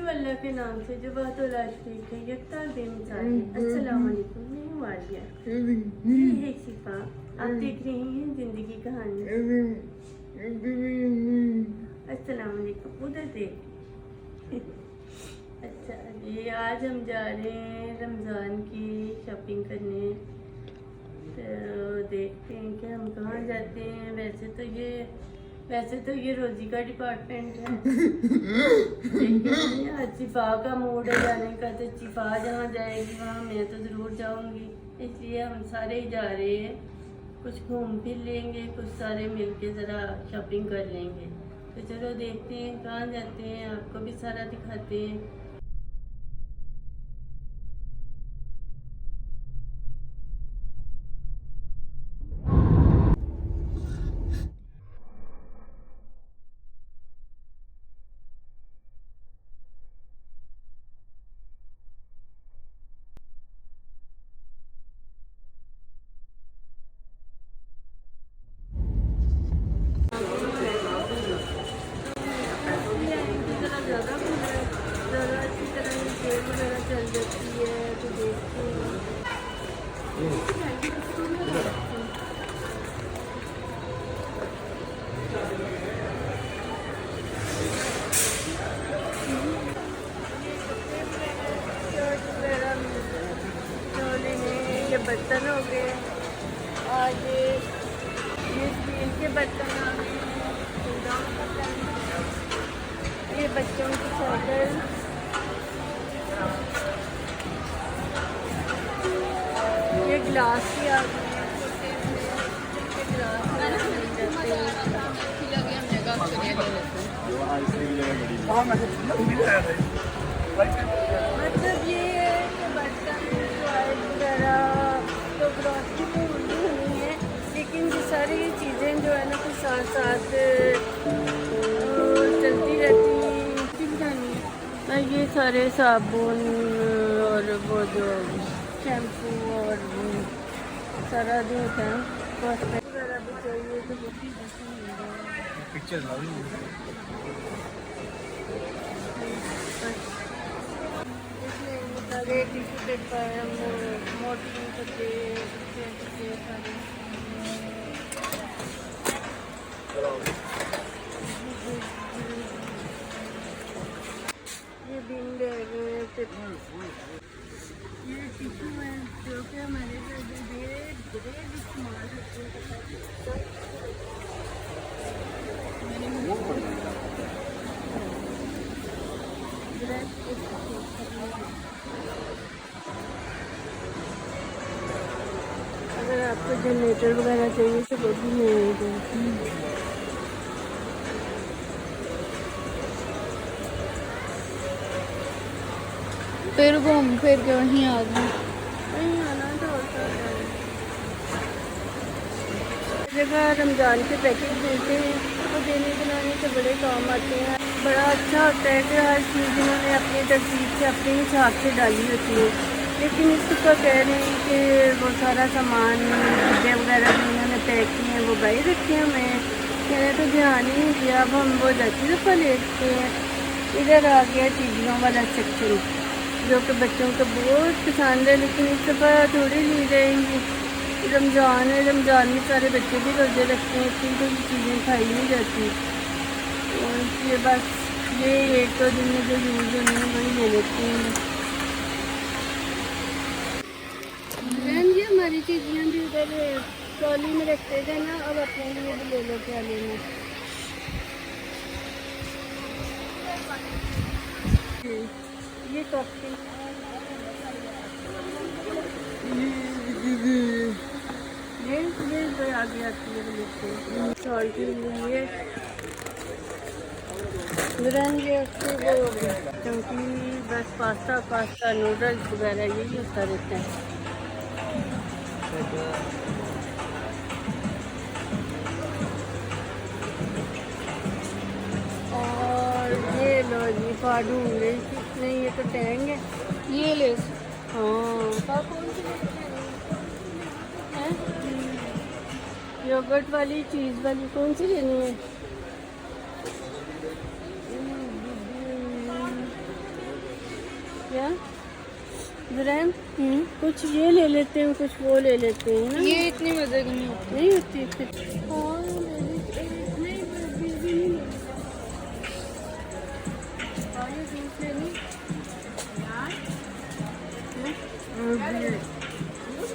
तो अल्लाह के नाम से जो बहुत ठीक है यकता बेमिसाल है। अस्सलाम वालेकुम, मैं हूँ वालिया, ये है शिफा। आप देख रही हैं जिंदगी कहानी। अस्सलाम वालेकुम, उधर देख। अच्छा जी, आज हम जा रहे हैं रमज़ान की शॉपिंग करने। तो देखते हैं कि हम कहाँ जाते हैं। वैसे तो ये रोजी का डिपार्टमेंट है, लेकिन आज शिफा का मूड है जाने का, तो शिफा जहाँ जाएगी वहाँ मैं तो ज़रूर जाऊँगी। इसलिए हम सारे ही जा रहे हैं, कुछ घूम फिर लेंगे, कुछ सारे मिलके ज़रा शॉपिंग कर लेंगे। तो चलो देखते हैं कहाँ जाते हैं, आपको भी सारा दिखाते हैं। चल जाती है तो देखते हैं। ये बर्तन हो गए, और ये स्टील के बर्तन आ गए हैं। ये बच्चों की साइकिल, ये गिलास भी आ गए हैं, छोटे गिलास मतलब ये है कि बर्तन वगैरह तो ग्रॉसरी तो नहीं है, लेकिन ये सारी चीज़ें जो है ना कुछ साथ साथ चलती रहती हैं। ये सारे साबुन और वो जो शैम्पू और सारा जो होता है वगैरह भी चाहिए, तो पिक्चर सारे टिश्यू पेपर मोटी पत्ते सारे। ये बिन बैग ये टिश्यू है जो कि हमारे धीरे इस्तेमाल होते हैं। अगर आपको जनरेटर वगैरह चाहिए तो वो भी मिलेगा। फिर घूम फिर के वहीं आ गए। नहीं आना तो जगह रमज़ान के पैकेट मिलते हैं, वो देने बनाने के बड़े काम आते हैं। बड़ा अच्छा होता है कि हर चीज़ इन्होंने अपनी तरतीब से अपने हिसाब से डाली होती है। लेकिन इसका कह रहे हैं कि वो सारा सामान डिब्बे वगैरह भी उन्होंने पैक किए हैं, वो बाहर रखे हैं। मैंने तो ध्यान ही नहीं दिया। अब हम वो जाती दफ़ा लेते हैं। इधर आ गया चीज़ों वाला सेक्शन जो कि बच्चों को बहुत पसंद है, लेकिन इस दफ़ा थोड़ी ली जाएंगी। रमज़ान है, रमज़ान में सारे बच्चे भी रोजे रखते हैं, इतनी कोई चीज़ें खाई नहीं जाती। और इसलिए बस ये एक दो दिन में जो यूज़ होनी है वही ले लेते हैं। जी हमारी चीज़ें भी उधर ट्रॉली में रखते थे ना, अब अपने लिए भी ले लो क्या लेना। ये कॉफी ये आगे आती है सॉल्ट ये क्योंकि बस पास्ता नूडल्स वगैरह यही होता रहता है। और ये लो जी फाड़ू नहीं, ये तो टैंग है। ये ले हाँ, योगर्ट वाली चीज़ वाली कौन सी लेनी है? क्या ज़रा कुछ ये ले लेते हैं, कुछ वो ले लेते हैं ना। ये इतनी मजे की नहीं होती। नहीं होती फिर। हाँ, नहीं भी नहीं हाँ, ये जूस लेनी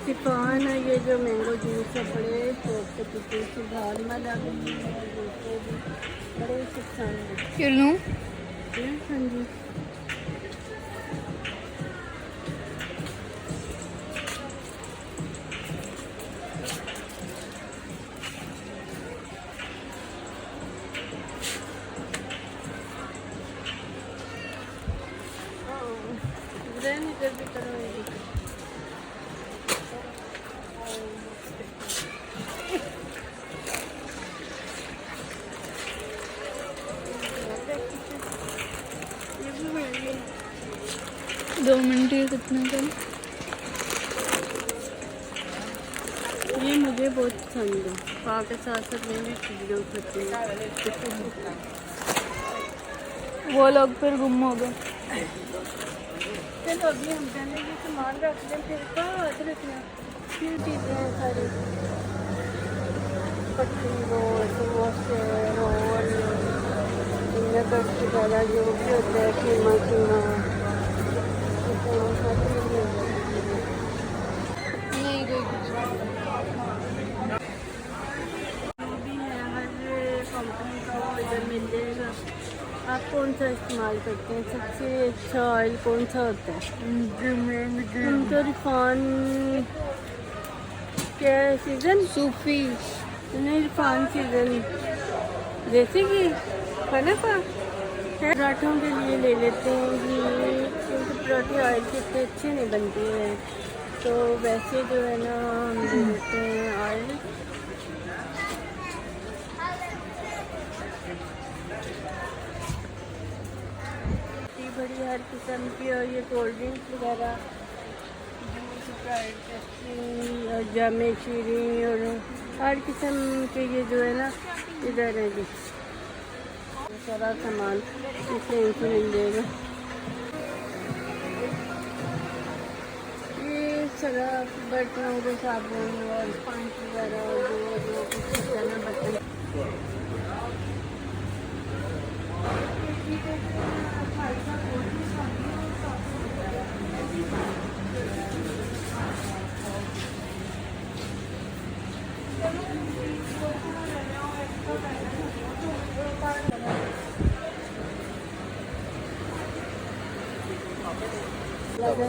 शिफान है, ये जो मैंगो जूस है बड़े छोटे पीते से दाल में लगे दूसरे भी बड़े शिफान है। फिर लूँ? हाँ जी। इधर भी करो ये भी बढ़िया। 2 मिनट ये कितना का? ये मुझे बहुत पसंद है। पा के साथ साथ मैं भी वीडियो करती हूँ। वो लोग फिर गुम हो गए। चलो अभी हम पहले ये सामान रख लें, फिर कहाँ हाथ रखना, फिर चीज़ें हैं सारी पट्टी रोल कट्टी वाला जो भी होता है कीमा कीमा नहीं कोई कुछ। जो भी है हर कंपनी का वो इधर मिल जाएगा। आप कौन सा इस्तेमाल करते हैं? सबसे अच्छा ऑयल कौन सा होता है? हम तो रिफान क्या सीज़न सूफी। नहीं, रिफान सीज़न जैसे कि खाना का पराठों के लिए ले लेते हैं कि क्योंकि पराठे ऑयल के इतने अच्छे नहीं बनते हैं, तो वैसे जो है ना हम ले लेते हैं ऑयल। बड़ी हर किस्म की, और ये कोल्ड ड्रिंक्स वगैरह जूस स्प्राइट पेप्सी और जामे शीरी और हर किस्म के ये जो है ना इधर है जी सारा सामान इसलिए इनसे मिल जाएगा। ये सरफ बर्तनों के साबुन और स्पंज वगैरह और जो कुछ होता है ना बर्तन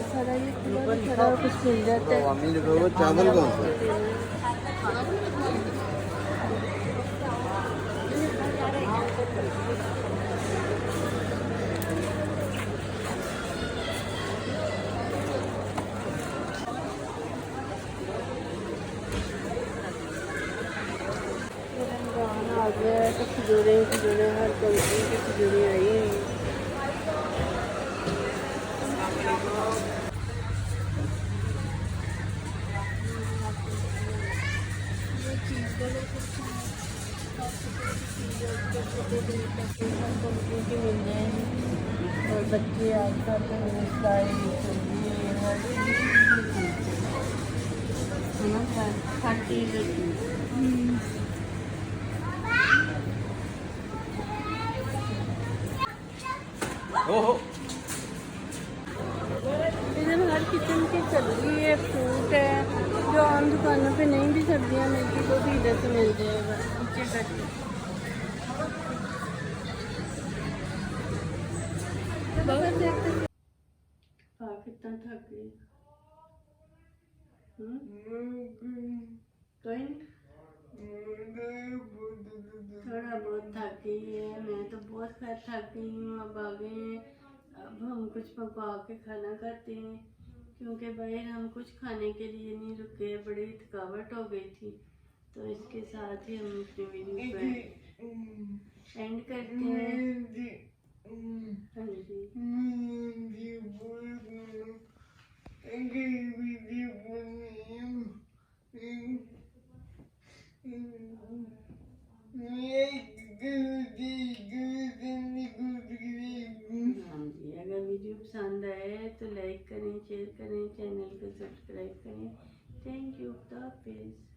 सारा ये सारा कुछ मिल जाता है। चावल कौन सा? आ गया है तो खजूरें हर कंपनी की खजूरें आई हैं। कंपनी की मिल जाएंगी और बच्चे आजकल तो स्टाइल हर चीज़ इधर हर किस्म की सब्जी है, फ्रूट है, जो आम दुकानों पे नहीं भी सब्जियां मिलती वो भी इधर से मिल जाएगा। नीचे करके कितना थक गई। थोड़ा बहुत थक गई है, मैं तो बहुत खैर थक गई हूँ। अब आ गए हैं, अब हम कुछ पका के खाना खाते हैं क्योंकि बाहर हम कुछ खाने के लिए नहीं रुके, बड़ी थकावट हो गई थी। तो इसके साथ ही हम अपने वीडियो को एंड करते हैं। हाँ जी, अगर वीडियो पसंद आए तो लाइक करें, शेयर करें, चैनल को सब्सक्राइब करें। थैंक यू, खुदा हाफिज़।